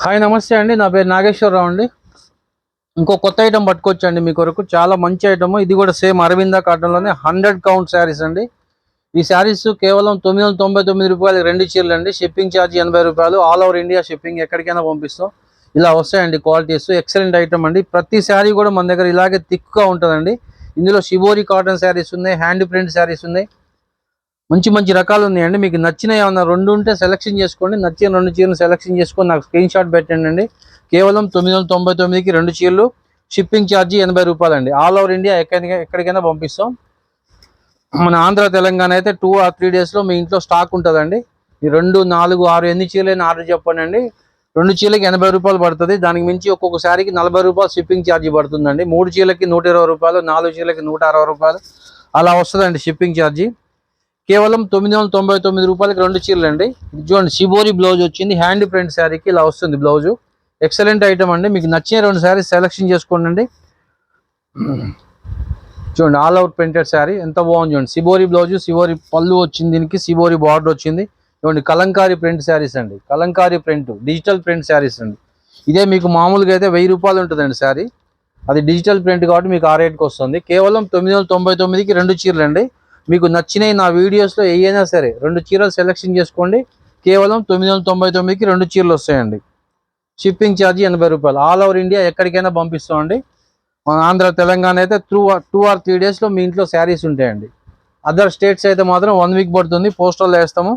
Hi నమస్తే అండి. నా పేరు నాగేశ్వరరావు అండి. ఇంకో కొత్త ఐటమ్ పట్టుకొచ్చండి మీ కొరకు. చాలా మంచి ఐటమ్. ఇది కూడా సేమ్ అరవింద కాటన్లోనే 100 కౌంట్ శారీస్ అండి. ఈ శారీస్ కేవలం 999 రూపాయలు 2 చీరలు అండి. షిప్పింగ్ ఛార్జ్ 80 రూపాయలు. ఆల్ ఓవర్ ఇండియా షిప్పింగ్, ఎక్కడికైనా పంపిస్తాం. ఇలా వస్తాయండి క్వాలిటీస్. ఎక్సలెంట్ ఐటమ్ అండి. ప్రతి శారీ కూడా మన దగ్గర ఇలాగే థిక్గా ఉంటుందండి. ఇందులో షిబోరి కాటన్ శారీస్ ఉన్నాయి, హ్యాండ్ ప్రింట్ శారీస్ ఉన్నాయి, మంచి మంచి రకాలు ఉన్నాయండి. మీకు నచ్చిన ఏమన్నా రెండు ఉంటే సెలెక్షన్ చేసుకోండి. నచ్చిన 2 చీరలు సెలెక్షన్ చేసుకొని నాకు స్క్రీన్ షాట్ పెట్టండి అండి. కేవలం 999కి 2 చీరలు. షిప్పింగ్ ఛార్జీ 80 రూపాయలు అండి. ఆల్ ఓవర్ ఇండియా ఎక్కడికైనా పంపిస్తాం. మన ఆంధ్ర తెలంగాణ అయితే 2 or 3 డేస్లో మీ ఇంట్లో స్టాక్ ఉంటుందండి. ఈ 2, 4, 6 ఎన్ని చీరలైనా ఆర్డర్ చెప్పండి అండి. 2 చీరలకి 80 రూపాయలు పడుతుంది. దానికి మించి ఒక్కొక్క శారీకి 40 రూపాయలు షిప్పింగ్ ఛార్జీ పడుతుందండి. 3 చీరలకి 120 రూపాయలు, 4 చీరలకి 160 రూపాయలు అలా వస్తుందండి షిప్పింగ్ ఛార్జీ. కేవలం 999 రూపాయలకి 2 చీరలు అండి. ఇది చూడండి, షిబోరి బ్లౌజ్ వచ్చింది. హ్యాండ్ ప్రింట్ శారీకి ఇలా వస్తుంది బ్లౌజు. ఎక్సలెంట్ ఐటమ్ అండి. మీకు నచ్చిన 2 శారీస్ సెలెక్షన్ చేసుకోండి. చూడండి, ఆల్ ఓవర్ ప్రింటెడ్ శారీ ఎంత బాగుంది చూడండి. షిబోరి బ్లౌజు, షిబోరి పళ్ళు వచ్చింది, దీనికి షిబోరి బార్డర్ వచ్చింది. చూడండి, కలంకారీ ప్రింట్ శారీస్ అండి. Kalamkari print, digital print saris అండి. ఇదే మీకు మామూలుగా అయితే 1000 రూపాయలు ఉంటుందండి శారీ. అది డిజిటల్ ప్రింట్ కాబట్టి మీకు ఆ రేట్కి వస్తుంది. కేవలం 999కి 2 చీరలు అండి. మీకు నచ్చినవి నా వీడియోస్లో ఏవైనా సరే 2 చీరలు సెలెక్షన్ చేసుకోండి. కేవలం 999కి 2 చీరలు వస్తాయండి. షిప్పింగ్ ఛార్జీ 80 రూపాయలు. ఆల్ ఓవర్ ఇండియా ఎక్కడికైనా పంపిస్తామండి. మన ఆంధ్ర తెలంగాణ అయితే 2 or 3 డేస్లో మీ ఇంట్లో శారీస్ ఉంటాయండి. అదర్ స్టేట్స్ అయితే మాత్రం 1 వీక్ పడుతుంది. పోస్టల్లో వేస్తాము.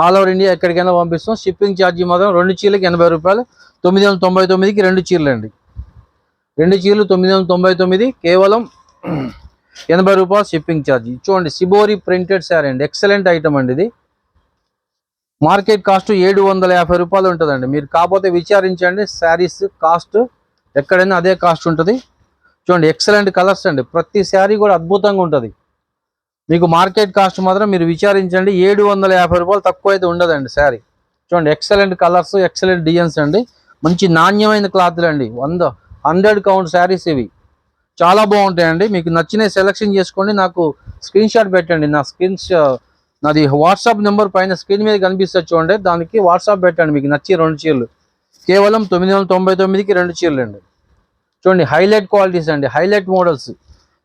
ఆల్ ఓవర్ ఇండియా ఎక్కడికైనా పంపిస్తాం. షిప్పింగ్ ఛార్జీ మాత్రం 2 చీరలకి 80 రూపాయలు. 999కి 2 చీరలు అండి. 2 చీరలు 999, కేవలం 80 రూపాయలు షిప్పింగ్ ఛార్జీ. చూడండి, షిబోరి ప్రింటెడ్ శారీ అండి. ఎక్సలెంట్ ఐటమ్ అండి. ఇది మార్కెట్ కాస్ట్ 750 రూపాయలు ఉంటుందండి. మీరు కాకపోతే విచారించండి. శారీస్ కాస్ట్ ఎక్కడైనా అదే కాస్ట్ ఉంటుంది. చూడండి, ఎక్సలెంట్ కలర్స్ అండి. ప్రతి శారీ కూడా అద్భుతంగా ఉంటుంది. మీకు మార్కెట్ కాస్ట్ మాత్రం మీరు విచారించండి. 750 రూపాయలు తక్కువ అయితే ఉండదండి శారీ. చూడండి, ఎక్సలెంట్ కలర్స్, ఎక్సలెంట్ డిజైన్స్ అండి. మంచి నాణ్యమైన క్లాత్లు అండి. 100 కౌంట్ శారీస్ ఇవి. చాలా బాగుంటాయండి. మీకు నచ్చినవి సెలెక్షన్ చేసుకోండి. నాకు స్క్రీన్ షాట్ పెట్టండి. నాది వాట్సాప్ నెంబర్ పైన స్క్రీన్ మీద కనిపిస్తుంది చూడండి. దానికి వాట్సాప్ పెట్టండి మీకు నచ్చి 2 చీరలు. కేవలం 999కి 2 చీరలు అండి. చూడండి, హైలైట్ క్వాలిటీస్ అండి. Highlight models.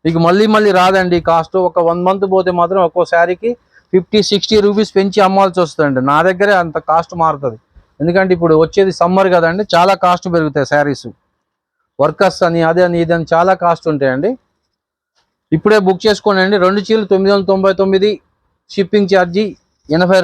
మీకు మళ్ళీ రాదండి కాస్ట్. ఒక 1 మంత్ పోతే మాత్రం ఒక్కో శారీకి 50-60 రూపీస్ పెంచి అమ్మాల్సి వస్తుందండి. నా దగ్గరే అంత కాస్ట్ మారుతుంది. ఎందుకంటే ఇప్పుడు వచ్చేది సమ్మర్ కదండి, చాలా కాస్ట్ పెరుగుతాయి శారీస్. వర్కర్స్ అని అదని ఇదని చాలా కాస్ట్ ఉంటాయండి. ఇప్పుడే బుక్ చేసుకోండి. 2 చీరలు 999, షిప్పింగ్ ఛార్జీ 80 రూపాయలు.